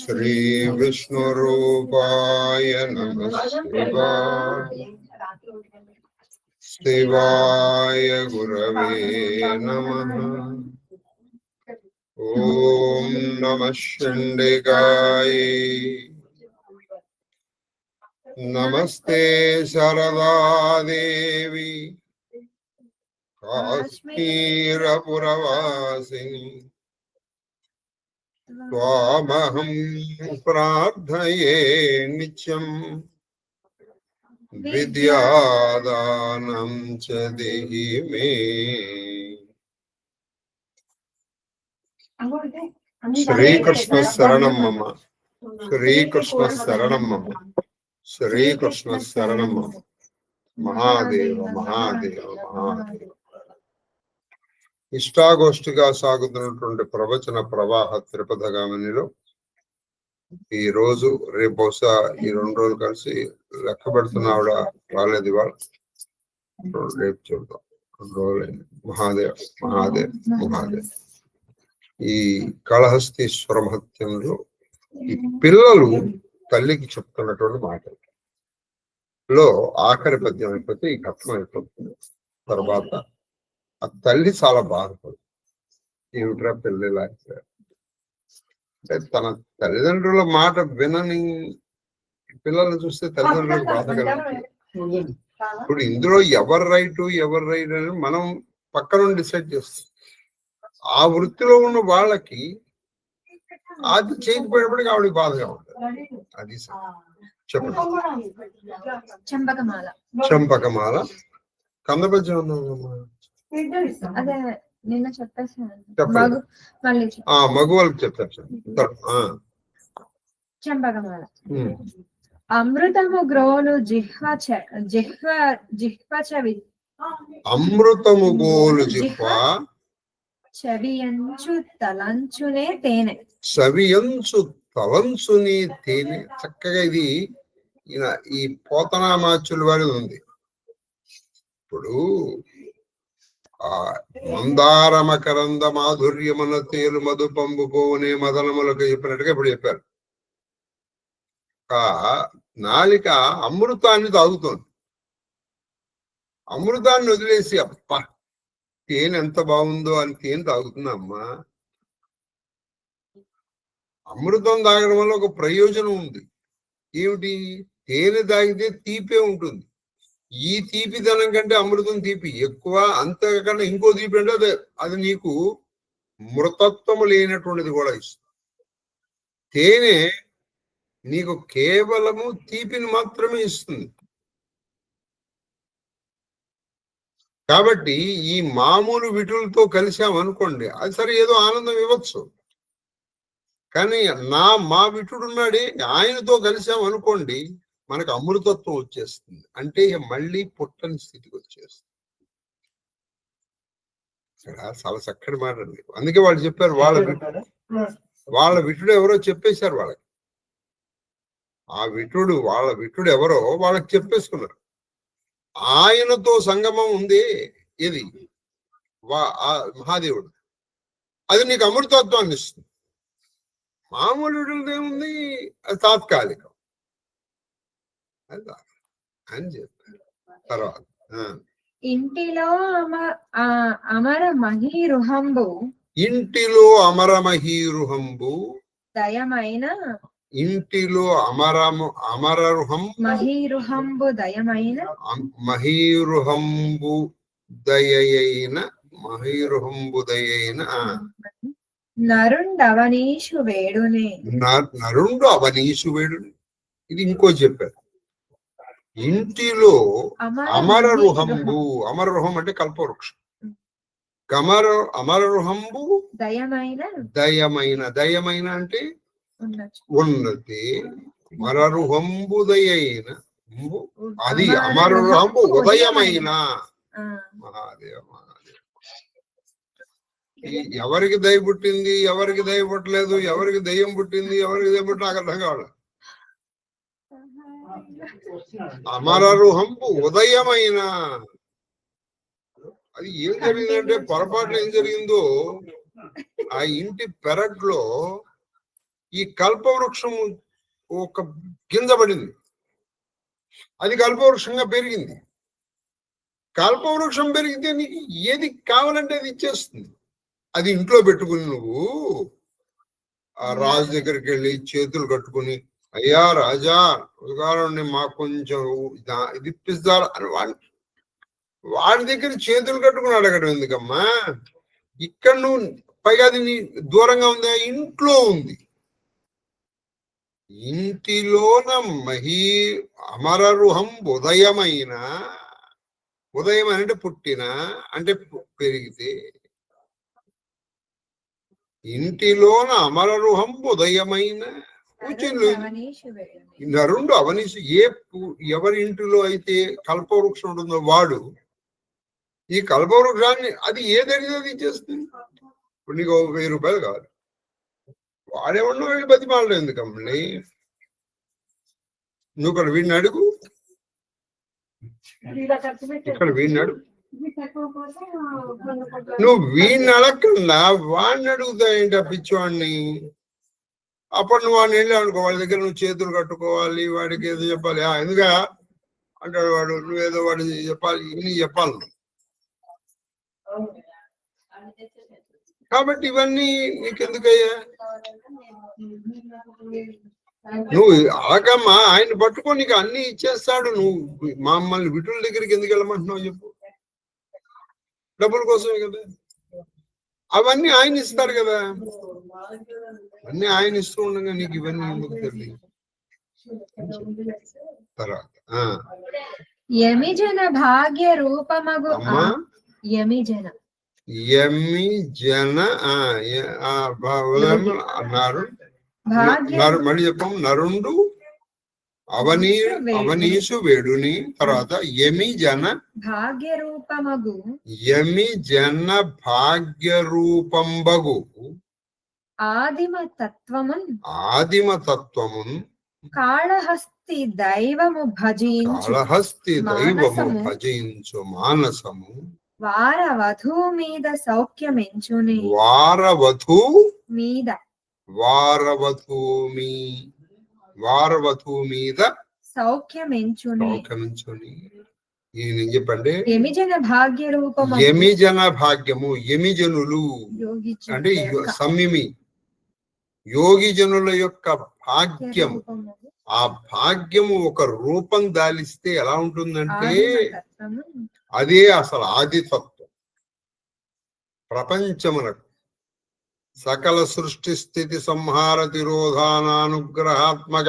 श्री विष्णु रूपाय नमः शिवाय गुरवे नमः। ओम नमः चंडिकाय नमस्ते शारदा देवी काश्मीरपुरवासिनी त्वामहं प्रार्थये नित्यं विद्यादानं च देहि मे। श्री कृष्ण शरणं मम, श्री कृष्ण शरणं मम, श्री कृष्ण शरणं मम। महादेव महादेव महादेव। ఇష్టాగోష్ఠిగా సాగుతున్నటువంటి ప్రవచన ప్రవాహ త్రిపథగామినిలో ఈ రోజు రేపు బహుశా ఈ 2 రోజులు కలిసి లెక్క పెడుతున్న ఆవిడ రాలేదు. ఇవాళ రేపు చూద్దాం. 2 రోజులైంది. మహాదేవ్ మహాదేవ్ మహాదేవ్. ఈ కాళహస్తీశ్వర మహత్యంలో ఈ పిల్లలు తల్లికి చెప్తున్నటువంటి మాటలో ఆఖరి పద్యం అయిపోతే ఈ ఘట్టం అయిపోతుంది. తర్వాత ఆ తల్లి చాలా బాధపడుతుంది. ఏమిట్రా పిల్లలు అంటే తన తల్లిదండ్రుల మాట వినని పిల్లల్ని చూస్తే తల్లిదండ్రులకు బాధ కలుగుతుంది. ఇప్పుడు ఇందులో ఎవరు రైట్ అని మనం పక్కన డిసైడ్ చేస్తాం. ఆ వృత్తిలో ఉన్న వాళ్ళకి అది చేయకపోయేప్పటికీ ఆవిడకి బాధగా ఉంటుంది. అది చెప్పండి. చంపకమాల కందపద్యం ఉన్నామమ్మా. మగవాళ్ళకి చెప్తారు. చంపకమాల. అమృతము గ్రోలు అమృతము గోలు జిహ్వ చవియంచు తలంచునే తేనె. చవియంచు తలంచుని తేనె. చక్కగా ఇది ఈ పోతనామాచుల వారిది ఉంది. ఇప్పుడు ఆ మందార మకరంద మాధుర్యమున తేలు మధు పంబు పోనే మదనములకు చెప్పినట్టుగా ఇప్పుడు చెప్పారు. నాలిక అమృతాన్ని తాగుతోంది. అమృతాన్ని వదిలేసి అప్ప తేనె ఎంత బాగుందో అని తేనె తాగుతుందమ్మా. అమృతం తాగడం వల్ల ఒక ప్రయోజనం ఉంది. ఏమిటి? తేనె తాగితే తీపే ఉంటుంది. ఈ తీపిదనం కంటే అమృతం తీపి ఎక్కువ. అంతకన్నా ఇంకో తీపి అంటే అది నీకు మృతత్వము లేనటువంటిది కూడా ఇస్తుంది. తేనె నీకు కేవలము తీపిని మాత్రమే ఇస్తుంది. కాబట్టి ఈ మామూలు విటులతో కలిసామనుకోండి, అది సరే ఏదో ఆనందం ఇవ్వచ్చు. కానీ మా విటుడున్నాడే ఆయనతో కలిసామనుకోండి, మనకు అమృతత్వం వచ్చేస్తుంది. అంటే మళ్ళీ పుట్టని స్థితికి వచ్చేస్తుంది. చాలా చక్కటి మాట అండి. అందుకే వాళ్ళు చెప్పారు, వాళ్ళ విటుడు ఎవరో చెప్పేశారు వాళ్ళకి. వాళ్ళ విటుడు ఎవరో వాళ్ళకి చెప్పేసుకున్నారు. ఆయనతో సంగమం ఉంది. ఇది మహాదేవుడు. అది నీకు అమృతత్వాన్ని ఇస్తుంది. మామూలు విటులతో ఏముంది? అది తాత్కాలికం అని చెప్పారు. తర్వాత ఇంటిలో అమరమహీరుహంబు, ఇంటిలో అమరమహీరుహంబు దయమైన, ఇంటిలో అమరరుహం మహీరుహంబు దయమైన, మహీరుహంబు దయైన, మహీరుహంబు దయైన నరుండు అవనీషు వేడునే, నరుండు అవనీషు వేడునే. ఇది ఇంకో చెప్పారు. ఇంటిలో అమరరుహంబు, అమరరుహం అంటే కల్పవృక్షం. అమరరుహంబు దయమైన, దయమైన, దయమైన అంటే ఉన్నది. అమరరుహంబు దయైన, అది అమరరుహంబు ఉదయమైన. మహాదేవ మహాదేవ. ఎవరికి దయ పుట్టింది, ఎవరికి దయ పుట్టలేదు, ఎవరికి దయ్యం పుట్టింది, ఎవరికి దయ పుట్టి నాకు అర్థం కావాలి. అమరరుహంబు ఉదయమైన. అది ఏం జరిగిందంటే పొరపాటున ఏం జరిగిందో ఆ ఇంటి పెరట్లో ఈ కల్పవృక్షం ఒక గింజ పడింది, అది కల్పవృక్షంగా పెరిగింది. కల్పవృక్షం పెరిగితే నీకు ఏది కావాలంటే అది ఇచ్చేస్తుంది. అది ఇంట్లో పెట్టుకుని నువ్వు ఆ రాజు దగ్గరికి వెళ్ళి చేతులు కట్టుకుని, అయ్యా రాజా ఉదాహరణ మాకు కొంచెం ఇది ఇప్పిస్తారా అని వాడి దగ్గర చేతులు కట్టుకుని అడగడం ఎందుకమ్మా? ఇక్కడ నువ్వు పైగా అది నీ దూరంగా ఉందా? ఇంట్లో ఉంది. ఇంటిలోన అమరరుహం ఉదయమైన, ఉదయం అంటే పుట్టిన అంటే పెరిగితే, ఇంటిలోన అమరరుహం ఉదయమైన నరుండు అవనీసు. ఎవరి ఇంటిలో అయితే కల్పవృక్షం ఉంటుందో వాడు ఈ కల్పవృక్షాన్ని అది ఏదైతే అది ఇచ్చేస్తుంది. ఇప్పుడు నీకు 1000 రూపాయలు కావాలి, వాడేమన్నా వెళ్ళి బతిమాలడం ఎందుకమ్మని? నువ్వు ఇక్కడ వీడిని అడుగు, ఇక్కడ వీడిని అడుగు. నువ్వు వీడిని అడగకుండా వాడిని అడుగుతావేంటి? పిచ్చివాడిని. అప్పుడు నువ్వు వాడిని వెళ్ళి అనుకో, వాళ్ళ దగ్గర నువ్వు చేతులు కట్టుకోవాలి, వాడికి ఏదో చెప్పాలి. ఎందుగా అంటాడు వాడు, నువ్వేదో వాడు చెప్పాలి, ఇన్ని చెప్పాలి. కాబట్టి ఇవన్నీ నీకెందుకయ్యా? నువ్వు ఆగమ్మా, ఆయన పట్టుకొని నీకు అన్ని ఇచ్చేస్తాడు. నువ్వు మమ్మల్ని విటుల దగ్గరికి ఎందుకు వెళ్ళమంటున్నావు చెప్పు? డబ్బుల కోసమే కదా. అవన్నీ ఆయన ఇస్తారు కదా, అన్ని ఆయన ఇస్తూ ఉండగా నీకు ఇవన్నీ ఎందుకు తెలియదు? తర్వాత యమిజన భాగ్య రూపమగు యమిజన అన్నారు. మళ్ళీ చెప్పాం. నరుండు అవనీసు వేడుని. తర్వాత యమి జన భాగ్య రూపమగు, యమి జన భాగ్య రూపంబగు ఆదిమ తత్వమున్ కాళహస్తి దైవము భజించు మానసము వారవధూ మీద సౌఖ్యమెంచుని. వారవధూ మీద సౌఖ్యమెంచుని. ఏం చెప్పండి? యమిజన భాగ్య రూపము. యమిజన భాగ్యము, యమిజనులు అంటే సంయమి యోగి జనుల యొక్క భాగ్యం. ఆ భాగ్యము ఒక రూపం దాలిస్తే ఎలా ఉంటుందంటే అదే అసలు ఆదితత్వం. ప్రపంచమునకు సకల సృష్టి స్థితి సంహార తిరోధానానుగ్రహాత్మక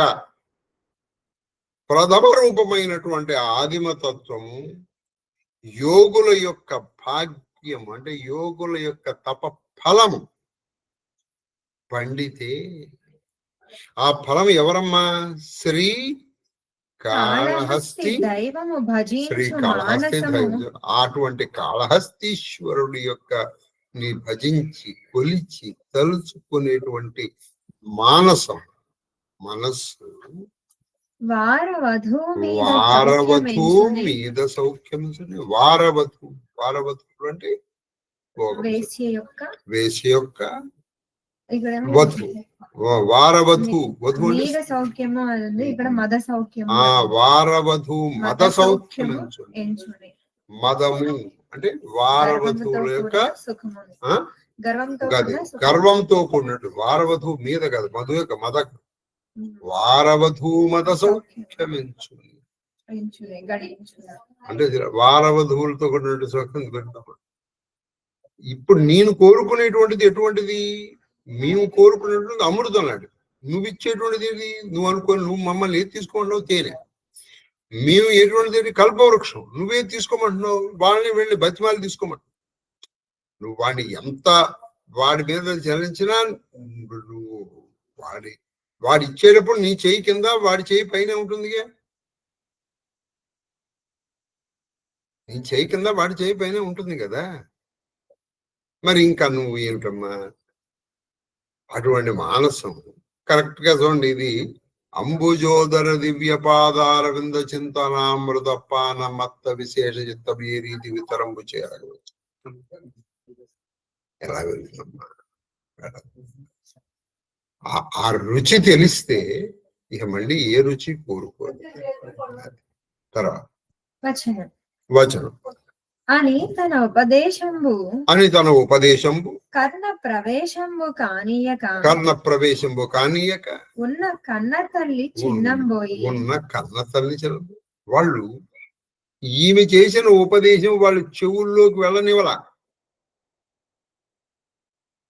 ప్రథమ రూపమైనటువంటి ఆదిమతత్వము యోగుల యొక్క భాగ్యం, అంటే యోగుల యొక్క తప ఫలము పండితే ఆ ఫలం ఎవరమ్మా? శ్రీ కాళహస్తి అటువంటి కాళహస్తీశ్వరుడి యొక్క ని భజించి కొలిచి తలుచుకునేటువంటి మనస్సు వారవధూ మీద సౌఖ్యం. వారవధువులు అంటే వేశ్య యొక్క వధు. వారవధు సౌఖ్యము, ఇక్కడ మద సౌఖ్యము. వారవధు మద సౌఖ్యం. మదము అంటే వారవధువుల యొక్క గర్వంతో కూడినట్టు. వారవధు మీద కాదు, మధు యొక్క మద. వారవధు మద సౌఖ్యమించు అంటే వారవధువులతో కూడినట్టు సౌఖ్యం పెడతాం. ఇప్పుడు నేను కోరుకునేటువంటిది ఎటువంటిది? మేము కోరుకునేటువంటిది అమృతం లాంటి. నువ్వు ఇచ్చేటువంటిది ఏది? నువ్వు అనుకోని నువ్వు మమ్మల్ని ఏది తీసుకుంటున్నావు? తేనె. మేము ఎటువంటిది? కల్పవృక్షం. నువ్వేది తీసుకోమంటున్నావు? వాళ్ళని వెళ్ళి బతిమాలి తీసుకోమంటున్నావు. నువ్వు వాడిని ఎంత వాడి మీద చలించినా నువ్వు వాడి ఇచ్చేటప్పుడు నీ చేయి కింద వాడి చేయి పైన ఉంటుందిగా. నీ చేయి కింద వాడి చేయి పైన ఉంటుంది కదా. మరి ఇంకా నువ్వు ఏమిటమ్మా? అటువంటి మానసం కరెక్ట్ గా చూడండి. ఇది అంబుజోదర దివ్య పాదార వింద చింతనామృతపాన మత్త విశేష చిత్తం ఏ రీతి వితరంబు చేయవచ్చు. ఎలా వెళ్తుందమ్మా? ఆ రుచి తెలిస్తే ఇక మళ్ళీ ఏ రుచి కోరుకోదు. తర్వాత వచనం అని తన ఉపదేశంబు కర్ణ ప్రవేశంబు కానీయక ఉన్న కన్న తల్లి చిన్నంబోయి వాళ్ళు ఈమె చేసిన ఉపదేశం వాళ్ళు చెవుల్లోకి వెళ్ళనివ్వలా.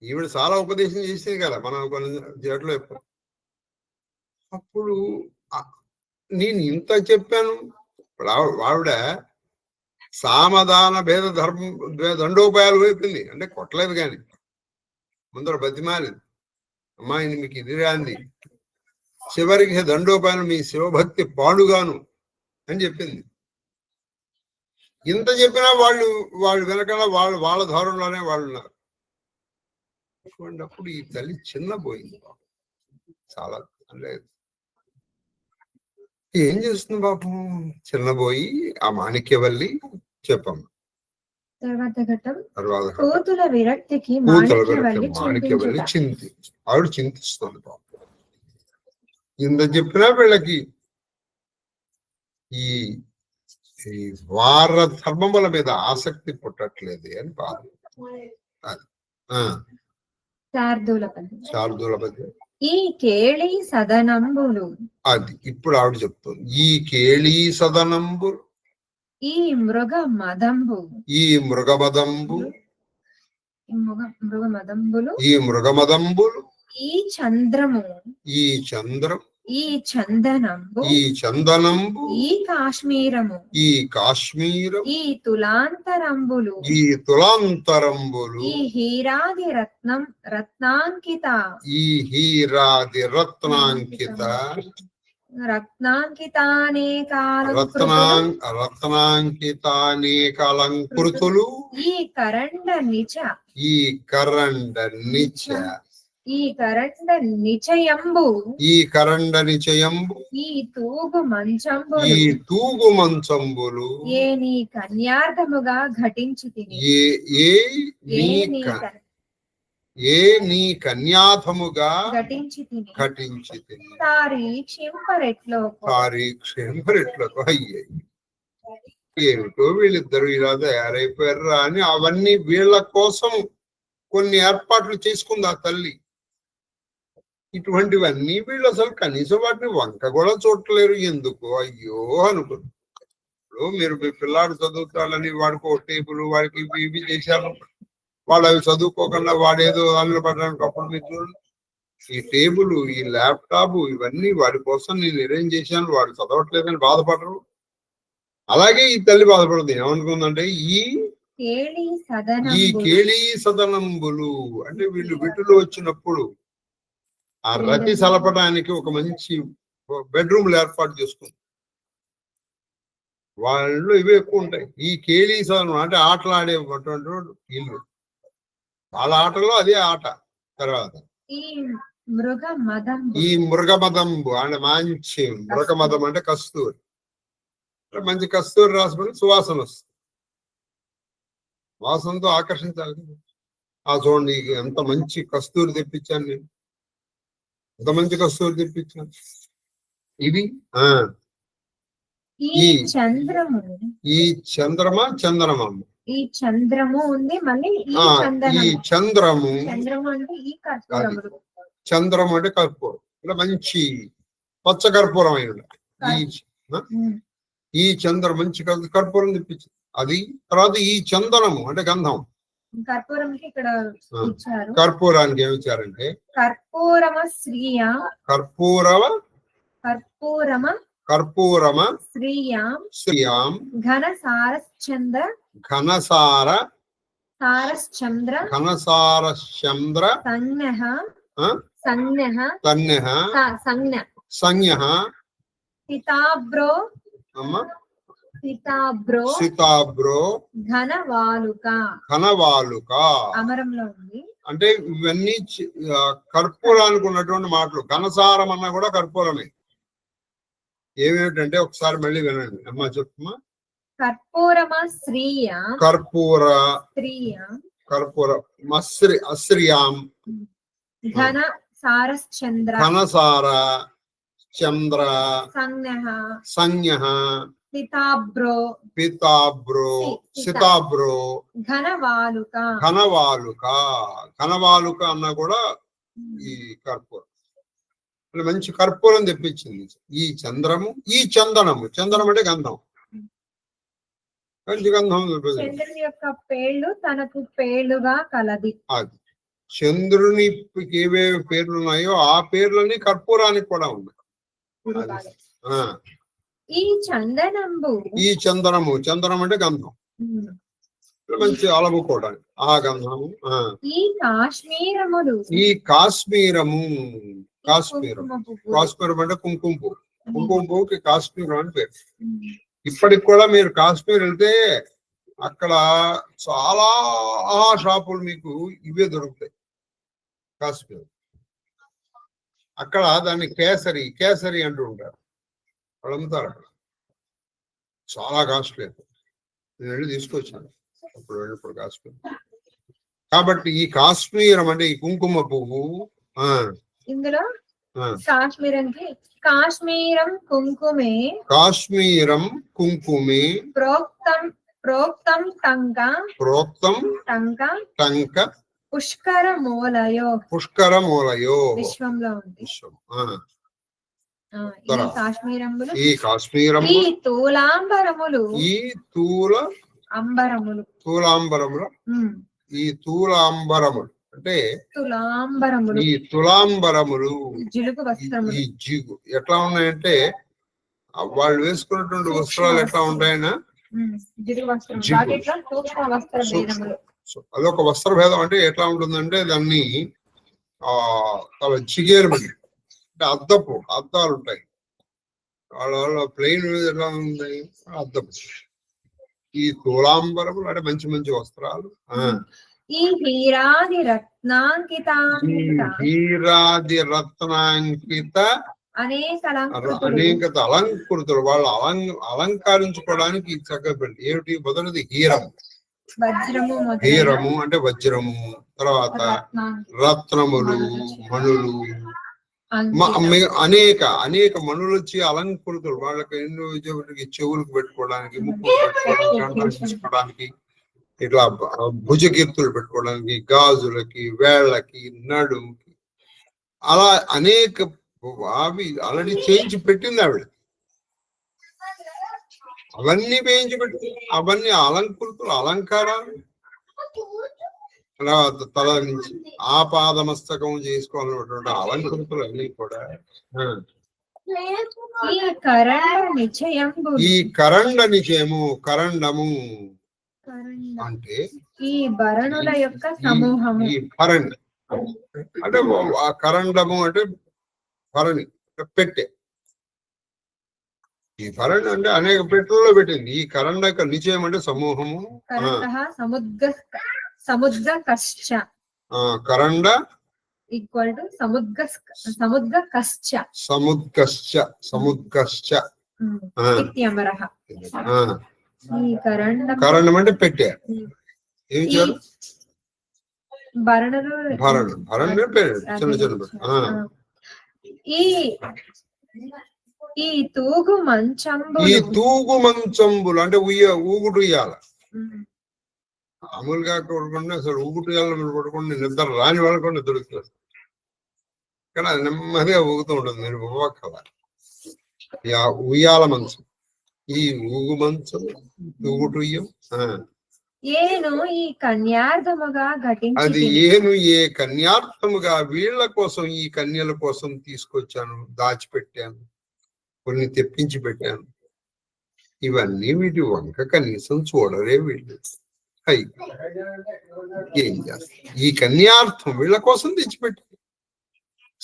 ఈవిడ చాలా ఉపదేశం చేసింది కదా మనం కొన్ని జట్లో చెప్పాం. అప్పుడు నేను ఇంత చెప్పాను. ఆవిడ సామధాన భేద దండోపాయాలు వైపుంది, అంటే కొట్టలేదు కానీ ముందర బతిమాలింది. అమ్మాయిని మీకు ఇది రాంది, చివరికి దండోపాయాలు మీ శివభక్తి పాడుగాను అని చెప్పింది. ఇంత చెప్పినా వాళ్ళు వెనకాల వాళ్ళ ధోరణిలోనే వాళ్ళు ఉన్నారు. అప్పుడు ఈ తల్లి చిన్నపోయింది, చాలా లేదు. ఏం చేస్తుంది పాపం? చిన్నపోయి ఆ మాణిక్యవల్లి చెప్పమ్మ. తర్వాత కోతుల విరక్తికి మాణిక్యవల్లి ఆవిడ చింతిస్తుంది పాపం. ఇంత చెప్పినా వీళ్ళకి ఈ వార ధర్మముల మీద ఆసక్తి పుట్టట్లేదు అని బాధ. శార్దూల పద్యం. ఈ కేళి సదనంబులు, అది ఇప్పుడు ఆవిడ చెప్తుంది. ఈ కేళీ సదనంబులు, ఈ మృగమదంబు, ఈ మృగమదంబు, ఈ మృగమదంబులు, ఈ చంద్రము, ఈ చంద్రం, ఈ చందనంబు, ఈ చందనంబు, ఈ కాశ్మీరము, ఈ కాశ్మీరం, ఈ తులాంతరంబులు, ఈ తులాంతరంబులు, ఈ హీరాది రత్నాంకిత, ఈ హీరాది రత్నాంకిత, రత్నాంకితానేకాలంకృతులు, ఈ కరండ నిచ, ఈ కరండ నిచ, ఈ కరండ నిచయంబు, ఈ కరండ నిచయంబు, ఈ తూగు మంచంబు, ఈ తూగు మంచంబులు, ఏ నీ కన్యార్థముగా ఘటించి తిని, ఏ నీ కన్యాథముగా ఘటించి తిని, తారీక్షెంపరెట్లకు అయ్యాయి. ఏమిటో వీళ్ళిద్దరు ఇలా తయారైపోయారా అని అవన్నీ వీళ్ళ కోసం కొన్ని ఏర్పాట్లు చేసుకుంది ఆ తల్లి. ఇటువంటివన్నీ వీళ్ళు అసలు కనీసం వాటిని వంక కూడా చూడలేరు. ఎందుకు అయ్యో అనుకున్నారు. ఇప్పుడు మీరు మీ పిల్లాడు చదువుతాడని వాడికి ఒక టేబుల్, వాడికి ఇవి చేశారు. వాళ్ళు అవి చదువుకోకుండా వాడేదో అందులో పడడానికి అప్పుడు మీరు చూడండి. ఈ టేబుల్, ఈ ల్యాప్టాప్, ఇవన్నీ వాడి కోసం నేను అరేంజ్ చేశాను, వాడు చదవట్లేదని బాధపడరు. అలాగే ఈ తల్లి బాధపడదు. ఏమనుకుందంటే ఈ కేళీ సదనంబులు అంటే వీళ్ళు విటులు వచ్చినప్పుడు ఆ రతి సలపడానికి ఒక మంచి బెడ్రూమ్లు ఏర్పాటు చేసుకుంది. వాళ్ళు ఇవి ఎక్కువ ఉంటాయి. ఈ కేళీ సదనం అంటే ఆటలాడేటువంటి ఇల్లు, వాళ్ళ ఆటలో అదే ఆట. తర్వాత ఈ మృగమదంబు అంటే మంచి మృగమదం అంటే కస్తూరి, మంచి కస్తూరి రాసుకొని సువాసన వస్తుంది. వాసనతో ఆకర్షించాలి. చూడండి ఎంత మంచి కస్తూరి తెప్పించాను నేను, ఎంత మంచి కస్తూరి తెప్పించాను. ఇది ఈ చంద్రము, ఈ చంద్రమా చంద్రమా, ఈ చంద్రము ఉంది. మళ్ళీ ఈ చంద్రము, చంద్రము అంటే ఈ కర్పూరము, చంద్రం అంటే కర్పూరం, ఇలా మంచి పచ్చ కర్పూరం అయి ఉండాలి. ఈ చంద్రం మంచి కర్పూరం తెప్పించింది. అది తర్వాత ఈ చందనము అంటే గంధం. కర్పూరంకి ఇక్కడ ఇచ్చారు. కర్పూరానికి ఏమి ఇచ్చారంటే కర్పూరమ శ్రీయ, కర్పూరమ శ్రీయాం ఘనసారశ్చంద్ర సంజ్ఞః సితాబ్రో ఘనవాలుక అమరంలో ఉంది. అంటే ఇవన్నీ కర్పూరానికి ఉన్నటువంటి మాటలు. ఘనసారం అన్నా కూడా కర్పూరమే. ఏమేమిటంటే ఒకసారి మళ్ళీ వినండి అమ్మా, చెప్పమ్మా. కర్పూర కర్పూరం. అశ్రియాం ఘన సారశ్చంద్ర ఘనసార చంద్ర సంజ్ఞ పితాబ్రో సితాబ్రో ఘనవాలుక అన్న కూడా ఈ కర్పూరం. మంచి కర్పూరం తెప్పించింది. ఈ చంద్రము ఈ చందనము. చందనం అంటే గంధం. మంచి గంధం. చంద్రుని యొక్క పేర్లు తనకు పేర్లుగా కలది. అది చంద్రునికి ఏవేవి పేర్లు ఉన్నాయో ఆ పేర్లని కర్పూరానికి కూడా ఉన్నాయి. ఈ చందనము. చందనం అంటే గంధం. మంచి అలముకోవడానికి ఆ గంధము. ఈ కాశ్మీరము. కాశ్మీరం అంటే కుంకుమ పువ్వు. కుంకుమ పువ్వుకి కాశ్మీరం అని పేరు. ఇప్పటికి కూడా మీరు కాశ్మీర్ వెళ్తే అక్కడ చాలా షాపులు మీకు ఇవే దొరుకుతాయి. కాశ్మీర్ అక్కడ దాన్ని కేసరి అంటూ ఉంటారు. వాళ్ళు అమ్ముతారు అక్కడ. చాలా కాస్ట్లీ. నేను వెళ్ళి తీసుకొచ్చాను ఇప్పుడు కాశ్మీర్. కాబట్టి ఈ కాశ్మీరం అంటే ఈ కుంకుమ పువ్వు. ఇందులో కాశ్మీరం కుంకుమే ప్రోక్తం టంక పుష్కరమూలయో విశ్వంలో ఉంది. ఈ కాశ్మీరము ఈ తూలాంబరములు అంటే ఈ తులాంబరములు ఈ జిగు ఎట్లా ఉన్నాయంటే వాళ్ళు వేసుకున్నటువంటి వస్త్రాలు ఎట్లా ఉంటాయన్నా అదొక వస్త్ర భేదం. అంటే ఎట్లా ఉంటుందంటే దాన్ని చాలా చిగేరుమని అంటే అద్దాలు ఉంటాయి. వాళ్ళ ప్లెయిన్ ఎట్లా ఉంది అద్దపు. ఈ తులాంబరములు అంటే మంచి మంచి వస్త్రాలు. ఈ హీరాది రత్నాంకిత అనేక అలంకృతులు వాళ్ళు అలంకరించుకోవడానికి చక్కగా పెట్టి. ఏమిటి? మొదటిది హీరము అంటే వజ్రము. తర్వాత రత్నములు, మణులు, అనేక మణులు వచ్చి అలంకృతులు. వాళ్ళకి ఎన్నో చెవులకు పెట్టుకోవడానికి, ముక్కు పెట్టుకోవడానికి, ఇట్లా భుజకీర్తులు పెట్టుకోవడానికి, గాజులకి, వేళ్ళకి, నడుముకి, అలా అనేక అవి ఆల్రెడీ చేయించి పెట్టింది ఆవిడ. అవన్నీ వేయించి పెట్టింది. అవన్నీ అలంకృతులు, అలంకారాలు. తర్వాత తల నుంచి ఆపాదమస్తకం చేసుకోవాలన్నటువంటి అలంకృతులు అన్ని కూడా. ఈ కరండ నిచయము. కరండము అంటే ఈ భరణుల యొక్క సమూహము. ఈ భరణి అంటే ఆ కరండము అంటే భరణి పెట్టె. ఈ భరణి అంటే అనేక పెట్టెల్లో పెట్టింది. ఈ కరండ నిచయం అంటే సమూహము. కరండ ఈక్వల్ టు సముద్గశ్చ ఇత్యమరః. కరణం అంటే పెట్టే. ఏం చేయాలి? భరణం పేరు చిన్న చిన్న. ఈ తూగు మంచంబులు అంటే ఊగుడు ఉయ్యాల. మామూలుగా కొడుకుండా అసలు ఊగుడు ఉయ్యాల పడుకుండా నిద్ర రాని వాళ్ళు కూడా నిద్రొస్తుంది. కానీ అది నెమ్మదిగా ఊగుతూ ఉంటుంది. మీరు ఊగక్కల. ఉయ్యాల మంచం. ఈ ఊగు మంచం, ఊగుటుయ్యం. అది ఏ కన్యార్థముగా వీళ్ళ కోసం, ఈ కన్యల కోసం తీసుకొచ్చాను, దాచిపెట్టాను, కొన్ని తెప్పించి పెట్టాను. ఇవన్నీ వీటి వంక కనీసం చూడరే వీళ్ళు. ఏం చేస్తారు? ఈ కన్యార్థం వీళ్ళ కోసం తెచ్చిపెట్టాను.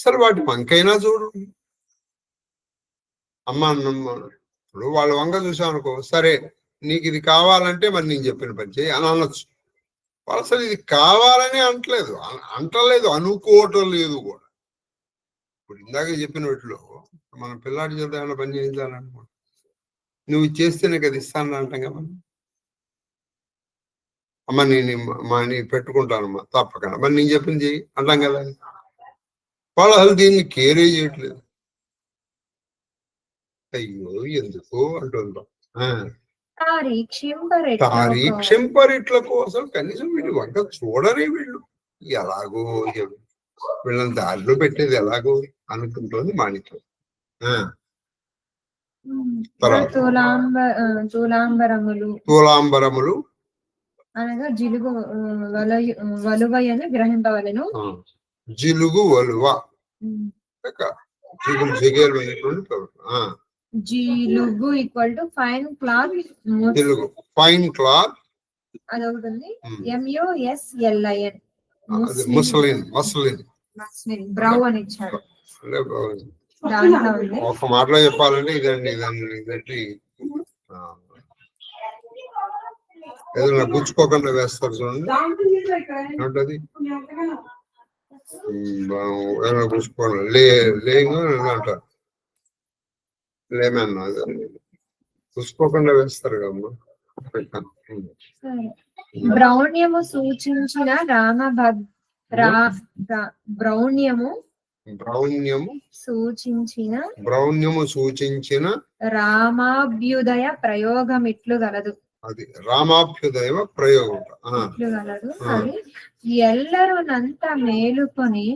సరే వాటి వంకైనా చూడు. అమ్మా ఇప్పుడు వాళ్ళ వంక చూసాం అనుకో, సరే నీకు ఇది కావాలంటే మరి నేను చెప్పిన పని చేయి అని అనొచ్చు. వాళ్ళు అసలు ఇది కావాలని అంటలేదు, అనుకోవటం లేదు కూడా. ఇప్పుడు ఇందాక చెప్పిన వీటిలో మన పిల్లాడి చేత ఏమైనా పని చేయించాలనుకో, నువ్వు చేస్తే నీకు అది ఇస్తాను అంటాం కదా. అమ్మ నేను పెట్టుకుంటానమ్మా తప్పకుండా, మరి నేను చెప్పింది చెయ్యి అంటాం కదా. వాళ్ళు అసలు దీన్ని కేరే చేయట్లేదు. అయ్యో ఎందుకు అంటుంటాం. తారీక్షింపరిట్లకు అసలు కనీసం వీళ్ళు వంక చూడరే. వీళ్ళు ఎలాగో వీళ్ళని దారిలో పెట్టేది ఎలాగో అనుకుంటుంది మాణిక్యం. తూలాంబరములు అనగా జిలుగు వలువయని గ్రహింపవలెను. జిలుగు వలువ జిలుగు ఈక్వల్ టు ఫైన్ క్లాత్. తెలుగు ఫైన్ క్లాత్ అదవుతుంది. MUSLIN ముస్లిన్ బ్రౌ అని ఇచ్చాడు. ఒక మాటలో చెప్పాలంటే ఇదండి ఇదండి ఏదైనా గుచ్చుకోకుండా వేస్తారు చూడండి. ఏంటది ఏదైనా గుచ్చుకోవాలి లేంగు అంటారు. లేమన్నా గుచ్చుకోకుండా వేస్తారు కదమ్మా. బ్రౌణ్యము సూచించిన బ్రౌణ్యము సూచించిన రామాభ్యుదయ ప్రయోగమిట్లు గలదు. అది రామాభ్యుదయ ప్రయోగం గలదు. అది ఎల్లరునంత మేలుకొని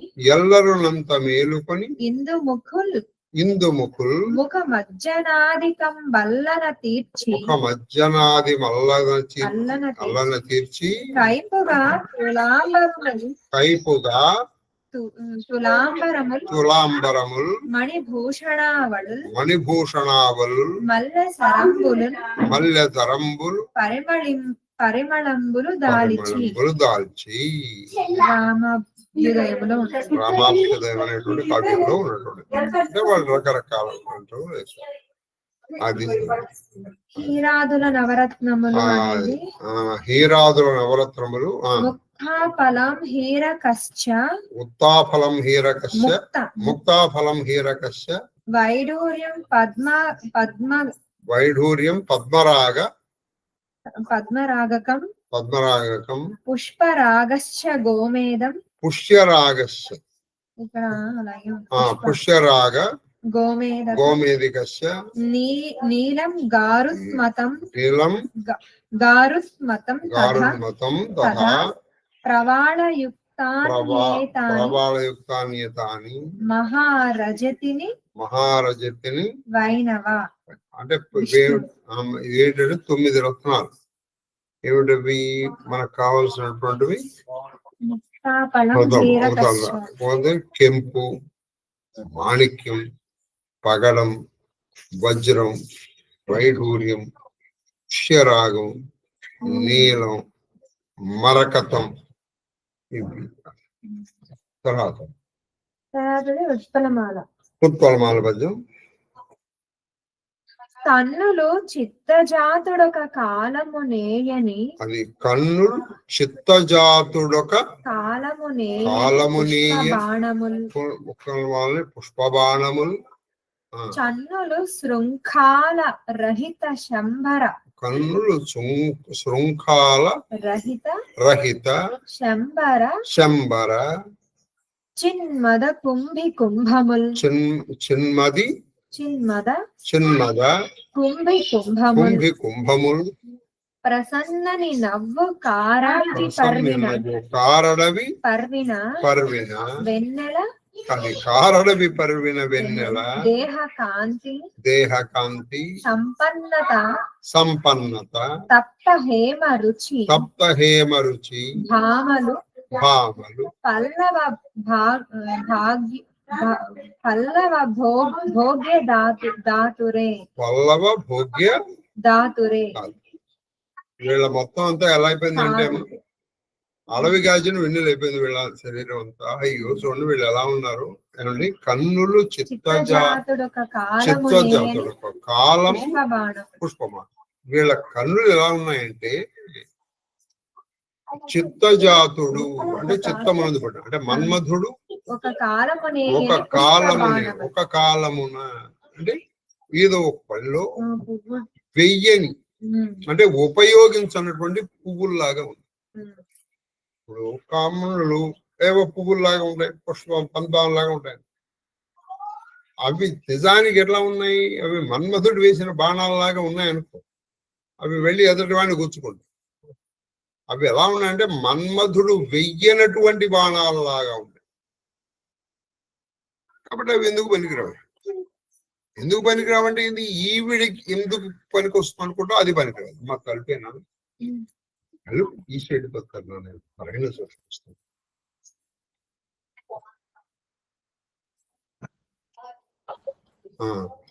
ఇందు ముఖుల్ ముఖ మజ్జనాదికం బల్లన తీర్చి కైపుగా తులాంబరముల్ మణిభూషణావళుల్ మల్లె సరంబుల్ పరిమళంబులు దాల్చి రామాభ్యుదయం అనేటువంటి కావ్యంలో ఉన్నటువంటి అంటే వాళ్ళు రకరకాల అది హీరాదుల నవరత్నములు ఉత్తాఫలం హీరకస్య వైఢూర్యం పద్మరాగకం పుష్పరాగశ్చ గోమేదం పుష్యరాగ గోమేదికస్య నీలం గారుత్మతం తథా ప్రవాళయుక్తాన్యేతాని మహారజతిని వైనవ. అంటే ఏంటంటే 9 రత్నాలు ఏమిటవి మనకు కావాల్సినటువంటివి. కెంపు, మాణిక్యం, పగడం, వజ్రం, వైఢూర్యం, పుష్యరాగం, నీలం, మరకతం. తర్వాత ఉత్పలమాల పద్యం. కన్నులు చిత్తజాతుడొక కాలము నేయని అది కన్నులు చిత్తజాతుడొక కాలము వాళ్ళని పుష్పబాణములు. చన్నులు శృంఖాల రహిత శంభర కన్నులు శృంఖాల రహిత శంబర చిన్మద కుంభముల్ చిన్మద కుంభి కుంభముల్ ప్రసన్నని నవ్వు కారడవి పర్విన వెన్నెల దేహ కాంతి సంపన్నత తప్త హేమ రుచి భామలు పల్లవ భోగ్య దాతురే. వీళ్ళ మొత్తం అంతా ఎలా అయిపోయిందంటే అలవి గాజును వెన్నెలు అయిపోయింది వీళ్ళ శరీరం అంతా. అయ్యో చూడండి వీళ్ళు ఎలా ఉన్నారు ఏమండి. కన్నులు చిత్తజాతుడు కాలము పుష్పమా. వీళ్ళ కన్నులు ఎలా ఉన్నాయంటే చిత్తజాతుడు అంటే చిత్తమనది పడ్డ అంటే మన్మధుడు ఒక కాలమున అంటే ఏదో ఒక పనిలో వెయ్యని అంటే ఉపయోగించినటువంటి పువ్వుల్లాగా ఉంది. ఇప్పుడు కామనులు ఏవో పువ్వుల్లాగా ఉంటాయి, పుష్పం పందాల్లాగా ఉంటాయి. అవి నిజానికి ఎట్లా ఉన్నాయి? అవి మన్మధుడు వేసిన బాణాలలాగా ఉన్నాయనుకో, అవి వెళ్ళి ఎదుటి వాడిని గుచ్చుకుంటాయి. అవి ఎలా ఉన్నాయంటే మన్మధుడు వెయ్యనటువంటి బాణాలలాగా ఉంటాయి. కాబట్టి అవి ఎందుకు పనికిరావు. ఎందుకు పనికిరావంటే ఇది ఈవిడికి ఎందుకు పనికి వస్తుంది అనుకుంటా అది పనికిరాదు. మా కలిపేనా కలుపు ఈ సైడ్ వస్తాను నేను పరగణ చూస్తాను.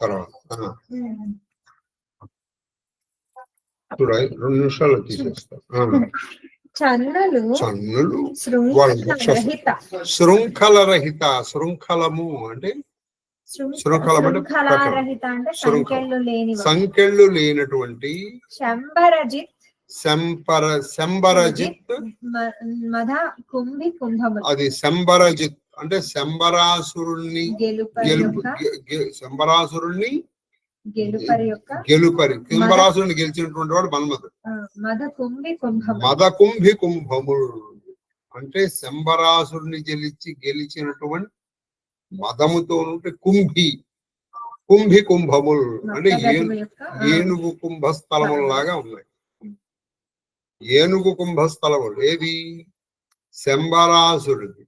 తర్వాత చూడ 2 నిమిషాలు తీసేస్తాను. చన్నులు శృంఖల రహిత. శృంఖలము అంటే సంఖ్యలు లేనటువంటి శంబరజిత్. అది శంబరజిత్ అంటే శంబరాసురుణ్ణి కుంభరాసురుని గెలిచినటువంటి వాడు మన్మధుడు. మదకుంభి కుంభములు అంటే శంబరాసురుని గెలిచినటువంటి మదముతో ఉంటే కుంభి కుంభములు అంటే ఏనుగు కుంభస్థలములాగా ఉన్నాయి. ఏనుగు కుంభస్థలములు ఏది? శంబరాసురుడి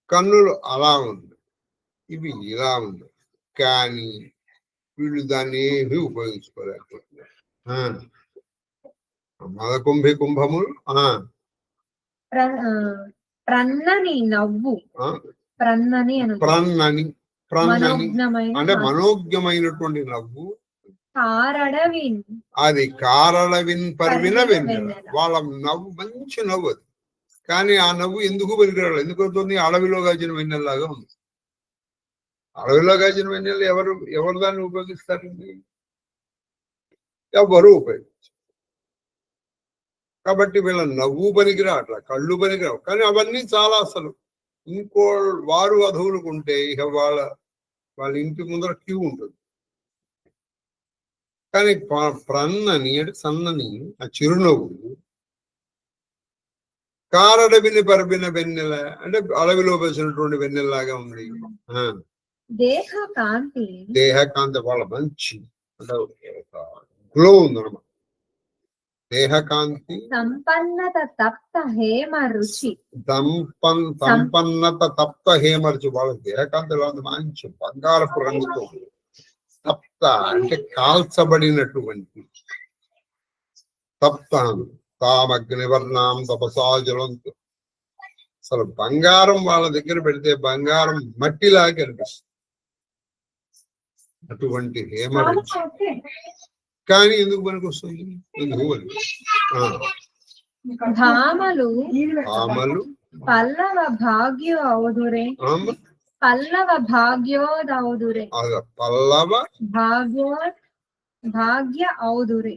కన్నులు అలా ఉంది, ఇవి ఇలా ఉంది, కానీ వీళ్ళు దాన్ని ఏమీ ఉపయోగించుకోలేకపోతున్నారు. మదకుంభి కుంభములు ప్రన్నని అంటే మనోజ్ఞమైనటువంటి నవ్వు. అది కారడవిన్ పరివిన వెన్నెల. వాళ్ళ నవ్వు మంచి నవ్వు అది, కానీ ఆ నవ్వు ఎందుకు పనికిరాడు? ఎందుకు అవుతుంది? అడవిలో గాచిన వెన్నెల్లాగా ఉంది. అడవిలో గాచిన వెన్నెల ఎవరు దాన్ని ఉపయోగిస్తారండి? ఎవరు ఉపయోగించారు. కాబట్టి వీళ్ళ నవ్వు పనికిరా, అట్లా కళ్ళు పనికిరావు. కానీ అవన్నీ చాలా అసలు ఇంకో వారు వధువులకు ఉంటే ఇక వాళ్ళ ఇంటి ముందర క్యూ ఉంటుంది. కానీ ప్రన్నని అంటే సన్నని ఆ చిరునవ్వు, కారడవిని పరిపిన వెన్నెల అంటే అడవిలో వేసినటువంటి వెన్నెల్లాగా ఉంది. దేహకాంతి వాళ్ళ మంచి అంటే గ్లో ఉందన్నమాట. దేహకాంతి సంపన్నత తప్త హేమ రుచి. వాళ్ళ దేహకాంతి ఎలా ఉంది? మంచి బంగారపు రంగుతో. తప్త అంటే కాల్చబడినటువంటి. తప్త తామగ్నివర్ణాం తపసాజలంతో. అసలు బంగారం వాళ్ళ దగ్గర పెడితే బంగారం మట్టిలాగా కనిపిస్తుంది, అటువంటి హేమ రుచి. కానీ ఎందుకు పనికి వస్తుంది? ఎందుకు భామలు పల్లవ భాగ్యోదౌదురే. పల్లవ భాగ్యోదౌదురే. పల్లవ భాగ్య ఔదురే.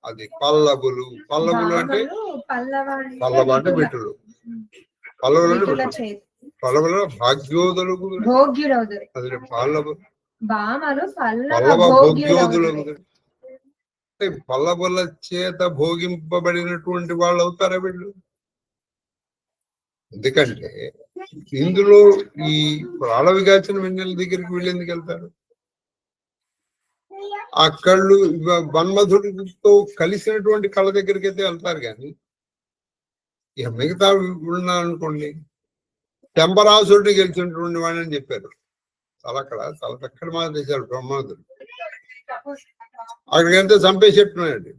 అది పల్లవులు. పల్లవులు అంటే పల్లవ అంటే బిడ్డలు. పల్లవులు అంటే పల్లవులు భాగ్యోదులు. అది పల్లవ భోగ్యోదులు. పల్లవుల చేత భోగింపబడినటువంటి వాళ్ళు అవుతారా వీళ్ళు? ఎందుకంటే ఇందులో ఈ అడవి గాచిన వెన్నెల దగ్గరికి వీళ్ళు ఎందుకు వెళ్తారు? ఆ కళ్ళు మన్మధుడితో కలిసినటువంటి కళ్ళ దగ్గరికి అయితే వెళ్తారు. కానీ ఇక మిగతా ఉన్నారనుకోండి, శంబరాసురుడిని గెలిచినటువంటి వాడిని అని చెప్పారు. చాలా చక్కటి మాట చేశారు బ్రహ్మధుడు. అక్కడికంటే చంపేసేట్టున్నాయండి.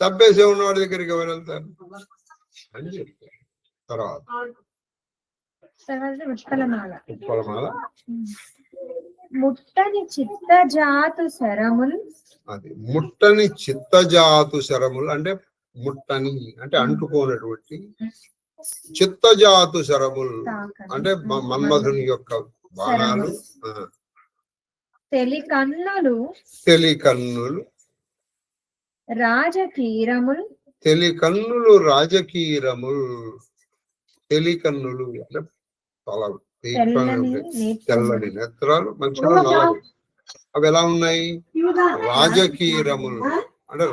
చంపేసే ఉన్నవాడి దగ్గరికి ఎవరు వెళ్తారు అని చెప్తారు. తర్వాత ఉత్పలమాల. ముట్టని చిత్తజాతు శరములు. అది ముట్టని చిత్తజాతు శరములు అంటే ముట్టని అంటే అంటుకోనటువంటి. చిత్తజాతు శరములు అంటే మన్మధుని యొక్క బాణాలు. తెలికన్నులు రాజకీరములు. తెలికన్నులు అంటే చాలా తెల్లని నేత్రాలు, మంచిగా అవి ఎలా ఉన్నాయి? రాజకీరములు అంటే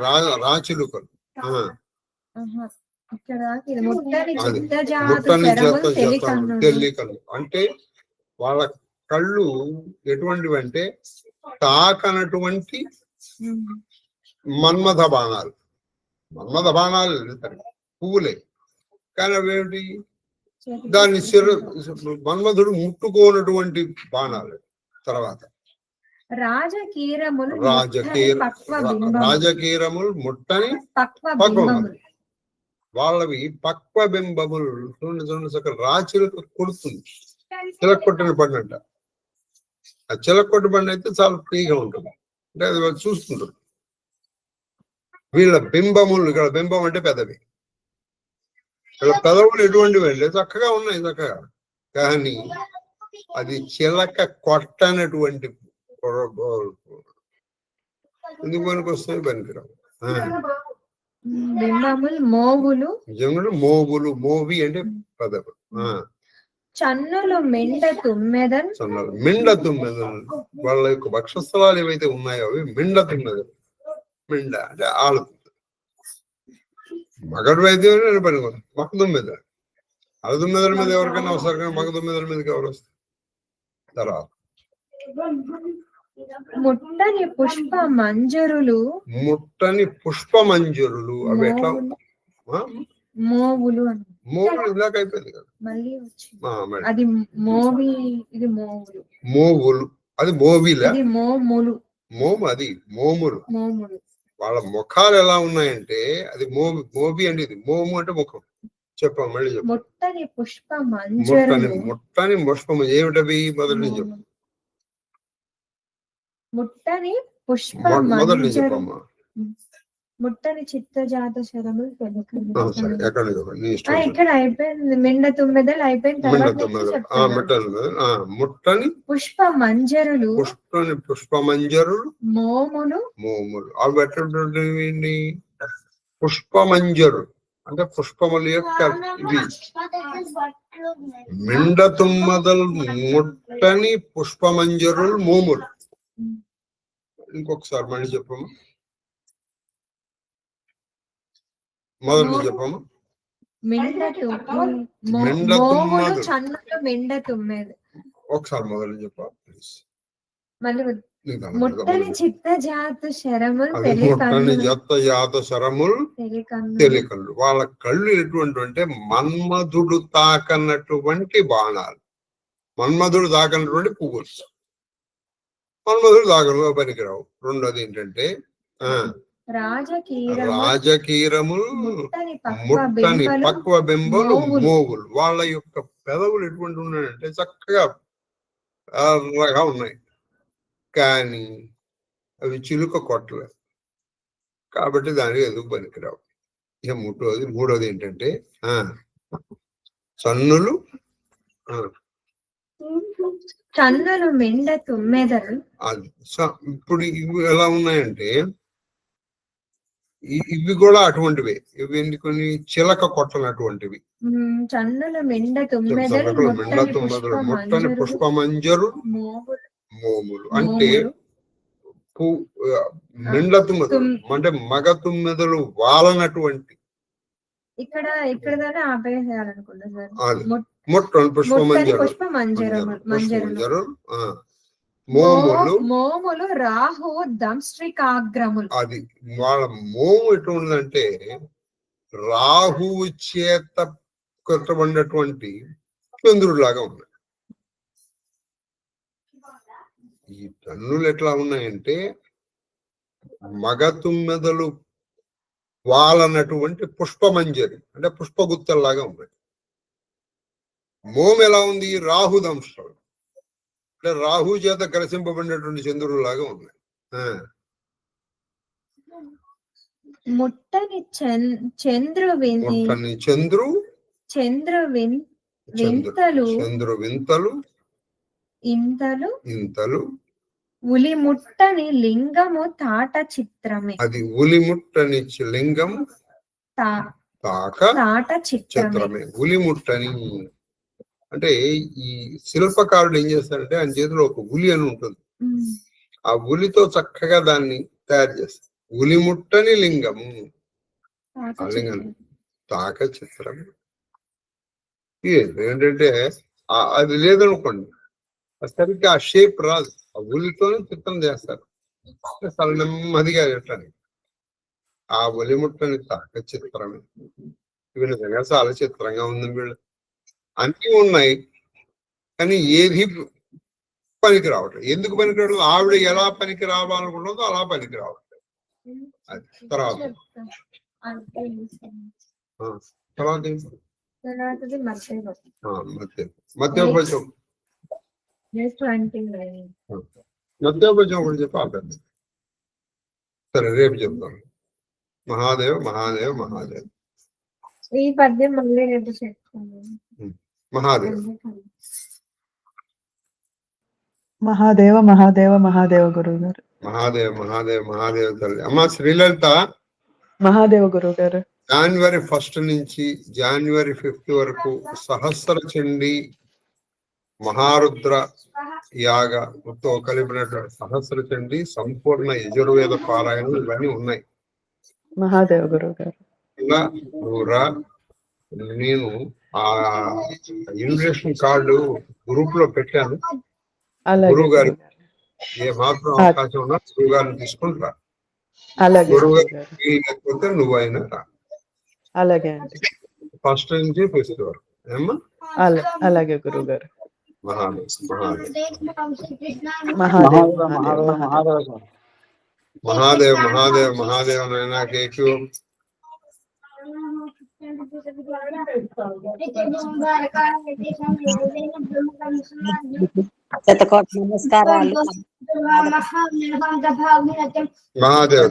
రాచిలుకలు. ముట్టని తెల్లికలు అంటే వాళ్ళ కళ్ళు ఎటువంటివి అంటే తాకనటువంటి మన్మథ బాణాలు. మన్మథ బాణాలు పువ్వులే, కానీ అవేమిటి? దాన్ని మన్మధుడు ముట్టుకోనటువంటి బాణాలు. తర్వాత రాజకీరములు ముట్టని పక్వములు. వాళ్ళవి పక్వబింబములు. చూడండి సకల రాచిలకు కొడుతుంది, చిలక్కొట్టిన పడినట్ట. ఆ చిలక్కొట్టు పడిన అయితే చాలా ఫ్రీగా ఉంటుంది, అంటే అది వాళ్ళు చూస్తుంటారు. వీళ్ళ బింబములు, ఇక్కడ బింబం అంటే పెదవి. ఇక్కడ పెదవులు ఎటువంటివి అంటే చక్కగా ఉన్నాయి, చక్కగా, కానీ అది చిలక కొట్టనటువంటి ఎందుకు పనికి వస్తాయి? పనికిరావు. మోవులు, మోవి అంటే పెదవులు. చన్నులు మెండ తుమ్మెదలు. మెండ తుమ్మెదలు వాళ్ళ యొక్క వక్షస్థలాలు ఏవైతే ఉన్నాయో అవి మెండ తుమ్మెదలు. మెండ అంటే ఆలుతుంది. మగడు అయితే పని మగ తుమ్మెదలు. ఆల తుమ్మెదల మీద ఎవరికైనా వస్తారు, కానీ మగ తుమ్మెదల మీదకి ఎవరు వస్తారు? తర్వాత ముట్టని పుష్ప మంజరులు. ముట్టని పుష్ప మంజరులు అవి ఎట్లా? మోవులు. మోవులు ఇందాక అయిపోయింది కదా, అది మోవి, ఇది మోవులు. మోవులు అది మోవిలా? మోములు. మోము అది మోములు. వాళ్ళ ముఖాలు ఎలా ఉన్నాయంటే అది మోవి అంటే ఇది మోము అంటే ముఖం. చెప్ప మళ్ళీ చెప్పు. ముట్టని పుష్ప మంజరులు. ముట్టని పుష్పం ఏమిటవి? మొదటి నుంచి చెప్పు. ముట్టని పుష్ప మొదటి నుంచి చెప్పమ్మా. ముట్టని చిత్తజాత శరములు. ఇక్కడ అయిపోయింది. మెండ తుమ్మెదలు అయిపోయిన తర్వాత ముట్టని పుష్ప మంజరులు. పుష్ప మంజరులు. మోములు. అవి ఎటువంటి పుష్ప మంజరు అంటే పుష్పముల యొక్క ఇవి. మెండ తుమ్మదలు ముట్టని పుష్ప మంజరులు మోములు. ఇంకొకసారి మళ్ళీ చెప్పమ్మా, మొదలు చెప్పమ్మా. ఒకసారి మొదలు చెప్పా ప్లీజ్. ముట్టని చిత్తజాత శరములు. తెలికళ్ళు. వాళ్ళ కళ్ళు ఎటువంటి అంటే మన్మధుడు తాకన్నటువంటి బాణాలు. మన్మధుడు తాకన్నటువంటి పువ్వులు. మన్మధుడు తాకను పనికిరావు. రెండోది ఏంటంటే రాజకీరములు. ముట్టని పక్వ బింబలు మోవులు. వాళ్ళ యొక్క పెదవులు ఎటువంటి ఉన్నాయంటే చక్కగా ఉన్నాయి, కానీ అవి చిలుక కొట్టలేదు, కాబట్టి దానికి ఎందుకు పనికిరావు. ఇక మూడోది ఏంటంటే చన్నులు. చన్నులు మెండ తుమ్మెదలు. అది ఇప్పుడు ఇవి ఎలా ఉన్నాయంటే ఇవి కూడా అటువంటివే. ఇవి కొన్ని చిలక కొట్టనటువంటివి. చన్నులు మెండ తుమ్మెదలు. ముట్టని పుష్పమంజరు మోములు అంటే మెండ తుమ్మెదలు అంటే మగ తుమ్మెదలు వాలనటువంటి. ఇక్కడ ఆపేయాలనుకున్నా సార్. ముట్టని పుష్పమంజరు మోములు. రాహు దంష్ట్రికాగ్రములు. అది వాళ్ళ మోము ఎటువంటిదంటే రాహువు చేత కొట్టబడినటువంటి చంద్రుడిలాగా ఉన్నాయి. ఈ కన్నులు ఎట్లా ఉన్నాయంటే మగ తుమ్మెదలు వాళ్ళనటువంటి పుష్పమంజరి అంటే పుష్పగుత్తల్లాగా ఉన్నాయి. మోము ఎలా ఉంది? రాహు దంష్టం అంటే రాహు చేత గ్రసింపబడినటువంటి చంద్రుడు లాగా ఉన్నాయి. ముట్టని చంద్రువింతలు. ఇంతలు. ఉలి ముట్టని లింగము తాట చిత్రమే. అది ఉలి ముట్టని లింగం తాట చిత్రమే. ఉలి ముట్టని అంటే ఈ శిల్పకారుడు ఏం చేస్తాడంటే ఆయన చేతిలో ఒక ఉలి అని ఉంటుంది. ఆ ఉలితో చక్కగా దాన్ని తయారు చేస్తారు. ఉలి ముట్టని లింగము, ఆ లింగం తాక చిత్రం. ఏంటంటే అది లేదనుకోండి, సరిగ్గా ఆ షేప్ రాదు. ఆ ఉలితోనే చిత్రం చేస్తారు చాలా నెమ్మదిగా పెట్టడానికి. ఆ ఉలి ముట్టని తాక చిత్రమే. ఇవి నిజంగా చాలా చిత్రంగా ఉంది. వీళ్ళు అన్నీ ఉన్నాయి కానీ ఏది పనికి రావట్లేదు. ఎందుకు పనికి రావట్లేదు? ఆవిడ ఎలా పనికి రావాలనుకున్నదో అలా పనికి రావట్లేదు. అది తర్వాత మధ్యోపజం ఒకటి చెప్పి ఆపేద్దాం. సరే రేపు చెప్తాను. మహాదేవ్ మహాదేవ్ మహాదేవ్. ఈ పద్యం మళ్ళీ రేపు చెప్తాను. మహాదేవ్ మహాదేవ మహాదేవ మహాదేవ గురువు గారు. మహాదేవ్ మహాదేవ్ మహాదేవ్ తల్లి. అమ్మ శ్రీలలిత, మహాదేవ గురువు గారు. January 1 నుంచి January 5 వరకు సహస్ర చండీ మహారుద్ర యాగ మొత్తం కలిపినటువంటి సహస్ర చండీ సంపూర్ణ యజుర్వేద పారాయణం ఇవన్నీ ఉన్నాయి. మహాదేవ గురువు గారు. ఇలా నువ్వురా, నేను ఆ ఇన్విటేషన్ కార్డు గ్రూప్ లో పెట్టాను. గురువు గారు ఏ మాత్రం అవకాశం ఉన్నా గురువు గారిని తీసుకుంటా. గురువు గారు లేకపోతే నువ్వు అయినా రా. అలాగే అండి. ఫస్ట్ నుంచి ఫిఫ్త్ వరకు. ఏమ్మా? అలాగే గురువు గారు. మహాదేవ్ మహాదేవ్ మహాదేవ్ మహాదేవ్ మహాదేవ్ నైనా కేకు. నమస్కారాలు. మహాదేవ్